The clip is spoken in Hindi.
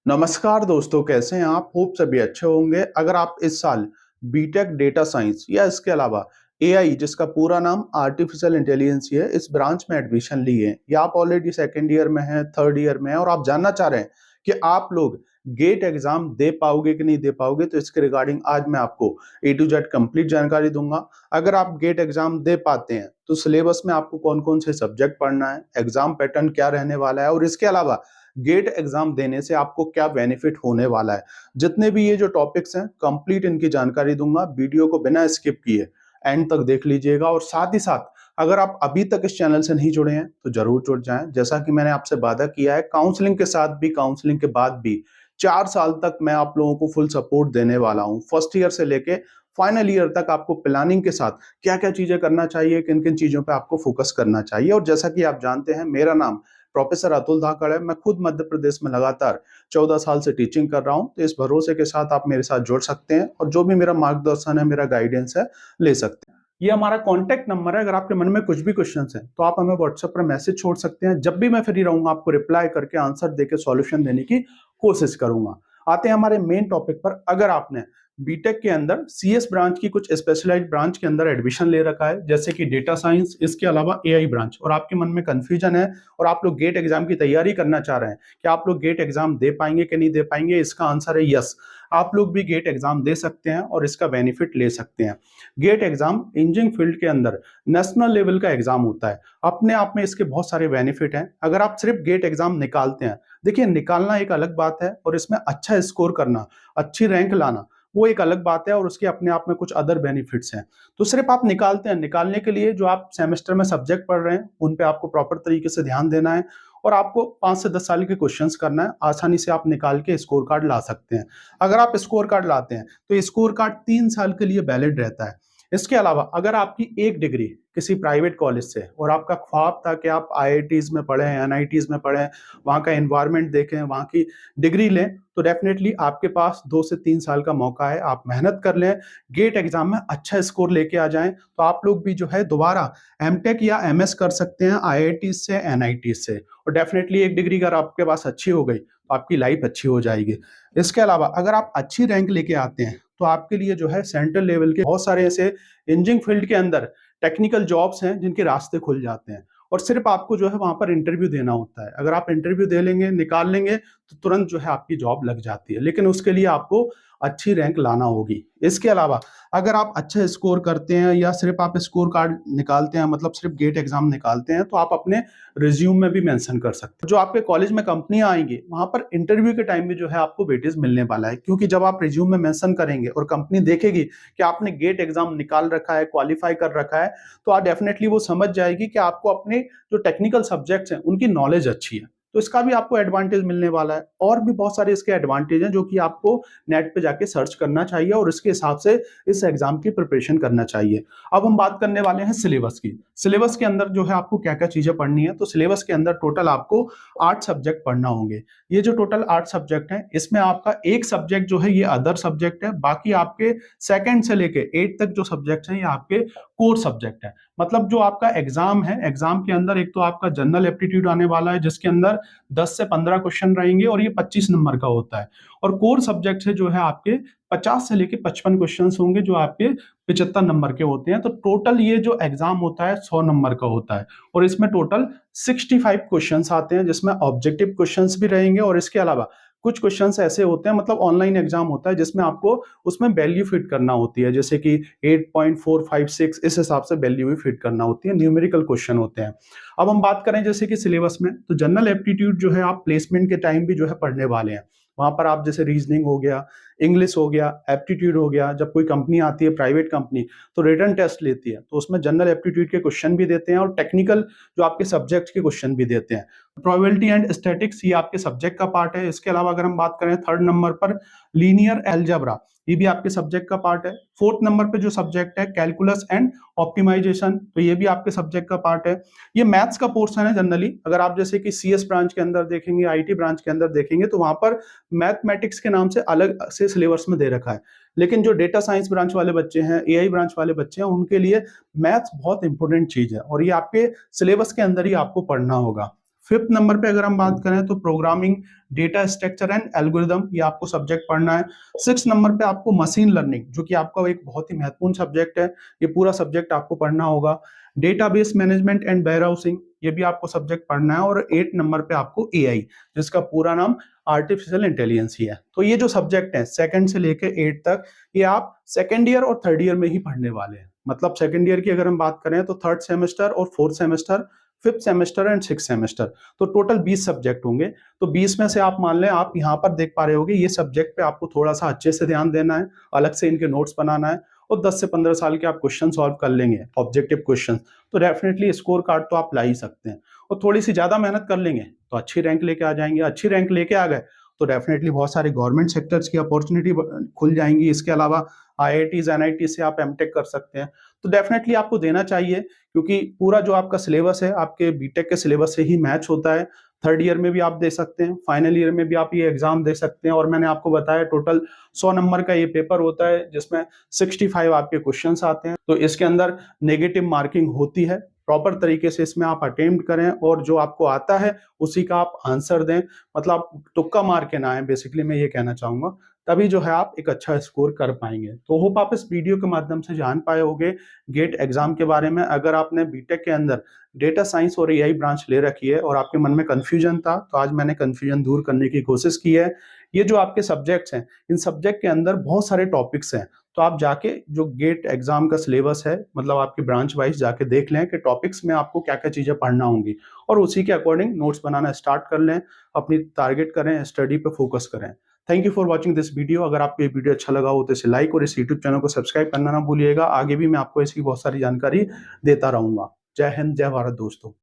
नमस्कार दोस्तों, कैसे हैं आप? होप सभी अच्छे होंगे। अगर आप इस साल बीटेक डेटा साइंस या इसके अलावा एआई, जिसका पूरा नाम आर्टिफिशियल इंटेलिजेंस है, इस ब्रांच में एडमिशन लिए या आप ऑलरेडी सेकंड ईयर में हैं, थर्ड ईयर में हैं और आप जानना चाह रहे हैं कि आप लोग गेट एग्जाम दे पाओगे कि नहीं दे पाओगे, तो इसके रिगार्डिंग आज मैं आपको ए टू जेड कंप्लीट जानकारी दूंगा। अगर आप गेट एग्जाम दे पाते हैं तो सिलेबस में आपको कौन कौन से सब्जेक्ट पढ़ना है, एग्जाम पैटर्न क्या रहने वाला है और इसके अलावा गेट एग्जाम देने से आपको क्या बेनिफिट होने वाला है। जितने भी ये जो टॉपिक्स हैं, कंप्लीट इनकी जानकारी दूंगा। वीडियो को बिना स्किप किए एंड तक देख लीजिएगा और साथ ही साथ अगर आप अभी तक इस चैनल से नहीं जुड़े हैं तो जरूर जुड़ जाएं। जैसा कि मैंने आपसे वादा किया है, काउंसलिंग के साथ भी, काउंसलिंग के बाद भी 4 साल तक मैं आप लोगों को फुल सपोर्ट देने वाला हूं। फर्स्ट ईयर से लेके फाइनल ईयर तक आपको प्लानिंग के साथ क्या क्या चीजें करना चाहिए, किन किन चीजों पे आपको फोकस करना चाहिए। और जैसा कि आप जानते हैं, मेरा नाम प्रोफेसर अतुल धाकड़ है। मैं खुद मध्य प्रदेश में लगातार 14 साल से टीचिंग कर रहा हूं, तो इस भरोसे के साथ आप मेरे साथ जुड़ सकते हैं और जो भी मेरा मार्गदर्शन है, मेरा गाइडेंस है, ले सकते हैं। ये हमारा कॉन्टैक्ट नंबर है। अगर आपके मन में कुछ भी क्वेश्चन है तो आप हमें व्हाट्सएप पर मैसेज छोड़ सकते हैं। जब भी मैं फ्री रहूंगा आपको रिप्लाई करके आंसर देके सॉल्यूशन देने की कोशिश करूंगा। आते हैं हमारे मेन टॉपिक पर। अगर आपने बीटेक के अंदर सीएस ब्रांच की कुछ स्पेशलाइज्ड ब्रांच के अंदर एडमिशन ले रखा है, जैसे कि डेटा साइंस, इसके अलावा एआई ब्रांच, और आपके मन में कंफ्यूजन है और आप लोग गेट एग्जाम की तैयारी करना चाह रहे हैं कि आप लोग गेट एग्जाम दे पाएंगे कि नहीं दे पाएंगे, इसका आंसर है यस। आप लोग भी गेट एग्जाम दे सकते हैं और इसका बेनिफिट ले सकते हैं। गेट एग्जाम इंजीनियरिंग फील्ड के अंदर नेशनल लेवल का एग्जाम होता है। अपने आप में इसके बहुत सारे बेनिफिट हैं। अगर आप सिर्फ गेट एग्जाम निकालते हैं, देखिए निकालना एक अलग बात है और इसमें अच्छा स्कोर करना, अच्छी रैंक लाना, वो एक अलग बात है और उसके अपने आप में कुछ अदर बेनिफिट्स हैं। तो सिर्फ आप निकालते हैं, निकालने के लिए जो आप सेमेस्टर में सब्जेक्ट पढ़ रहे हैं उन पे आपको प्रॉपर तरीके से ध्यान देना है और आपको 5 से 10 साल के क्वेश्चंस करना है। आसानी से आप निकाल के स्कोर कार्ड ला सकते हैं। अगर आप स्कोर कार्ड लाते हैं तो स्कोर कार्ड 3 साल के लिए वैलिड रहता है। इसके अलावा अगर आपकी एक डिग्री किसी प्राइवेट कॉलेज से और आपका ख्वाब था कि आप आईआईटीज में पढ़ें, एनआईटीज में पढ़ें, वहाँ का एनवायरनमेंट देखें, वहाँ की डिग्री लें, तो डेफिनेटली आपके पास 2 से 3 साल का मौका है। आप मेहनत कर लें, गेट एग्जाम में अच्छा स्कोर लेके आ जाएं, तो आप लोग भी जो है दोबारा एमटेक या एमएस कर सकते हैं आईआईटी से, एनआईटी से। और डेफिनेटली एक डिग्री अगर आपके पास अच्छी हो गई तो आपकी लाइफ अच्छी हो जाएगी। इसके अलावा अगर आप अच्छी रैंक लेके आते हैं तो आपके लिए जो है सेंट्रल लेवल के बहुत सारे ऐसे इंजीनियरिंग फील्ड के अंदर टेक्निकल जॉब्स हैं जिनके रास्ते खुल जाते हैं और सिर्फ आपको जो है वहां पर इंटरव्यू देना होता है। अगर आप इंटरव्यू दे लेंगे, निकाल लेंगे, तो तुरंत जो है आपकी जॉब लग जाती है, लेकिन उसके लिए आपको अच्छी रैंक लाना होगी। इसके अलावा अगर आप अच्छा स्कोर करते हैं या सिर्फ आप स्कोर कार्ड निकालते हैं, मतलब सिर्फ गेट एग्जाम निकालते हैं, तो आप अपने रिज्यूम में भी मेंशन कर सकते हैं। जो आपके कॉलेज में कंपनियां आएंगी वहां पर इंटरव्यू के टाइम में जो है आपको वेटेज मिलने वाला है, क्योंकि जब आप रिज्यूम में मेंशन करेंगे और कंपनी देखेगी कि आपने गेट एग्जाम निकाल रखा है, क्वालिफाई कर रखा है, तो आप डेफिनेटली वो समझ जाएगी कि आपको अपने जो टेक्निकल सब्जेक्ट्स हैं उनकी नॉलेज अच्छी है। तो इसका भी आपको एडवांटेज मिलने वाला है। और भी बहुत सारे इसके एडवांटेज हैं जो कि आपको नेट पे जाके सर्च करना चाहिए और इसके हिसाब से इस एग्जाम की प्रिपरेशन करना चाहिए। अब हम बात करने वाले हैं सिलेबस की। सिलेबस के अंदर जो है आपको क्या क्या चीजें पढ़नी है, तो सिलेबस के अंदर टोटल आपको 8 सब्जेक्ट पढ़ना होंगे। ये जो टोटल 8 सब्जेक्ट हैं, इसमें आपका एक सब्जेक्ट जो है ये अदर सब्जेक्ट है। बाकी आपके सेकंड से लेके 8 तक जो सब्जेक्ट हैं ये आपके कोर सब्जेक्ट है। मतलब जो आपका एग्जाम है, एग्जाम के अंदर एक तो आपका जनरल एप्टीट्यूड आने वाला है जिसके अंदर 10 से 15 क्वेश्चन रहेंगे और ये 25 नंबर का होता है। और कोर सब्जेक्ट है जो है आपके 50 से लेके 55 क्वेश्चन होंगे जो आपके 75 नंबर के होते हैं। तो टोटल ये जो एग्जाम होता है 100 नंबर का होता है और इसमें टोटल 65 क्वेश्चंस आते हैं, जिसमें ऑब्जेक्टिव क्वेश्चंस भी रहेंगे और इसके अलावा कुछ क्वेश्चंस ऐसे होते हैं, मतलब ऑनलाइन एग्जाम होता है जिसमें आपको उसमें वैल्यू फिट करना होती है, जैसे कि 8.456 इस हिसाब से वैल्यू भी फिट करना होती है। न्यूमेरिकल क्वेश्चन होते हैं। अब हम बात करें जैसे कि सिलेबस में, तो जनरल एप्टीट्यूड जो है आप प्लेसमेंट के टाइम भी जो है पढ़ने वाले हैं। वहां पर आप जैसे रीजनिंग हो गया, इंग्लिश हो गया, एप्टीट्यूड हो गया। जब कोई कंपनी आती है, प्राइवेट कंपनी, तो रिटन टेस्ट लेती है, तो उसमें जनरल एप्टीट्यूड के क्वेश्चन भी देते हैं और टेक्निकल जो आपके सब्जेक्ट के क्वेश्चन भी देते हैं। प्रोबेबिलिटी एंड स्टैटिक्स ये आपके सब्जेक्ट का पार्ट है। इसके अलावा अगर हम बात करें थर्ड नंबर पर, लीनियर अलजेब्रा, ये भी आपके सब्जेक्ट का पार्ट है। फोर्थ नंबर पे जो सब्जेक्ट है कैलकुलस एंड ऑप्टिमाइजेशन, तो ये भी आपके सब्जेक्ट का पार्ट है। ये मैथ्स का पोर्शन है जनरली। अगर आप जैसे कि सीएस ब्रांच के अंदर देखेंगे, आईटी ब्रांच के अंदर देखेंगे, तो वहां पर मैथमेटिक्स के नाम से अलग से सिलेबस में दे रखा है। लेकिन जो डेटा साइंस ब्रांच वाले बच्चे हैं, एआई ब्रांच वाले बच्चे हैं, उनके लिए मैथ्स बहुत इंपॉर्टेंट चीज है और ये आपके सिलेबस के अंदर ही आपको पढ़ना होगा। 5th नंबर पे अगर हम बात करें तो programming, data structure and algorithm, ये आपको सब्जेक्ट पढ़ना है। 6 नंबर पे आपको मशीन लर्निंग, जो कि आपका एक बहुत ही महत्वपूर्ण सब्जेक्ट है, ये पूरा सब्जेक्ट आपको पढ़ना होगा। डेटाबेस मैनेजमेंट एंड वेयरहाउसिंग, ये भी आपको सब्जेक्ट पढ़ना है। और 8 नंबर पे आपको एआई, जिसका पूरा नाम आर्टिफिशियल इंटेलिजेंस ही है। तो ये जो सब्जेक्ट है सेकंड से लेके 8 तक, ये आप सेकंड ईयर और थर्ड ईयर में ही पढ़ने वाले हैं। मतलब सेकंड ईयर की अगर हम बात करें तो थर्ड सेमेस्टर और fourth semester, fifth semester and six semester, तो टोटल 20 सब्जेक्ट होंगे। तो 20 में से आप मान लें, आप यहाँ पर देख पा रहे होगे, ये सब्जेक्ट पे आपको थोड़ा सा अच्छे से ध्यान देना है, अलग से इनके नोट्स बनाना है, और 10 से 15 साल के आप क्वेश्चन सॉल्व कर लेंगे, ऑब्जेक्टिव क्वेश्चन, तो डेफिनेटली स्कोर कार्ड तो आप ला ही सकते हैं। और थोड़ी सी ज्यादा मेहनत कर लेंगे तो अच्छी रैंक लेके आ जाएंगे। अच्छी रैंक लेके आ गए तो डेफिनेटली बहुत सारे गवर्नमेंट सेक्टर्स की अपॉर्चुनिटी खुल जाएंगी। इसके अलावा आईआईटीज, एनआईटी से आप एमटेक कर सकते हैं। तो डेफिनेटली आपको देना चाहिए, क्योंकि पूरा जो आपका सिलेबस है आपके बीटेक के सिलेबस से ही मैच होता है। थर्ड ईयर में भी आप दे सकते हैं, फाइनल ईयर में भी आप ये एग्जाम दे सकते हैं। और मैंने आपको बताया टोटल 100 नंबर का ये पेपर होता है, जिसमें 65 आपके क्वेश्चंस आते हैं। तो इसके अंदर नेगेटिव मार्किंग होती है। प्रॉपर तरीके से इसमें आप अटेम्प्ट करें और जो आपको आता है उसी का आप आंसर दें, मतलब तुक्का मार के ना आए, बेसिकली मैं ये कहना चाहूंगा। तभी जो है आप एक अच्छा स्कोर कर पाएंगे। तो होप आप इस वीडियो के माध्यम से जान पाए होंगे गेट एग्जाम के बारे में। अगर आपने बीटेक के अंदर डेटा साइंस और एआई ब्रांच ले रखी है और आपके मन में कंफ्यूजन था, तो आज मैंने कंफ्यूजन दूर करने की कोशिश की है। ये जो आपके सब्जेक्ट्स हैं, इन सब्जेक्ट के अंदर बहुत सारे टॉपिक्स हैं। तो आप जाके जो गेट एग्जाम का सिलेबस है, मतलब आपकी ब्रांच वाइज जाके देख लें कि टॉपिक्स में आपको क्या क्या चीजें पढ़ना होंगी, और उसी के अकॉर्डिंग नोट्स बनाना स्टार्ट कर लें। अपनी टारगेट करें, स्टडी पे फोकस करें। Thank you for watching this video. अगर आपको ये वीडियो अच्छा लगा हो तो इसे लाइक और इस यूट्यूब चैनल को सब्सक्राइब करना ना भूलिएगा। आगे भी मैं आपको ऐसी बहुत सारी जानकारी देता रहूंगा। जय हिंद, जय भारत दोस्तों।